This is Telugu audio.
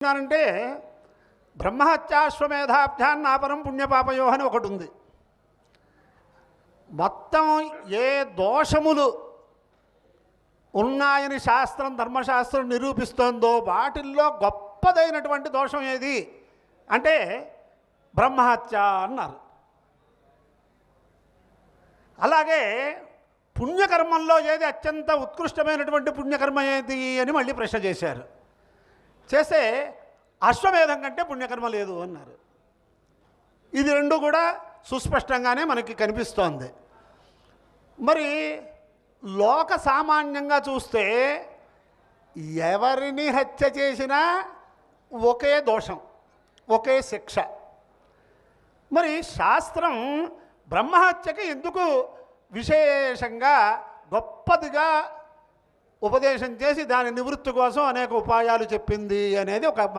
అంటే బ్రహ్మహత్యాశ్వమేధాభ్యాన్నాపరం పుణ్యపాపయో అని ఒకటి ఉంది. మొత్తం ఏ దోషములు ఉన్నాయని శాస్త్రం ధర్మశాస్త్రం నిరూపిస్తోందో వాటిల్లో గొప్పదైనటువంటి దోషం ఏది అంటే బ్రహ్మహత్య అన్నారు. అలాగే పుణ్యకర్మంలో ఏది అత్యంత ఉత్కృష్టమైనటువంటి పుణ్యకర్మ ఏది అని మళ్ళీ ప్రశ్న చేశారు. చేస్తే అశ్వమేధం కంటే పుణ్యకర్మ లేదు అన్నారు. ఇది రెండు కూడా సుస్పష్టంగానే మనకి కనిపిస్తోంది. మరి లోక సామాన్యంగా చూస్తే ఎవరిని హత్య చేసినా ఒకే దోషం, ఒకే శిక్ష. మరి శాస్త్రం బ్రహ్మహత్యకి ఎందుకు విశేషంగా గొప్పదిగా ఉపదేశం చేసి దాని నివృత్తి కోసం అనేక ఉపాయాలు చెప్పింది అనేది ఒక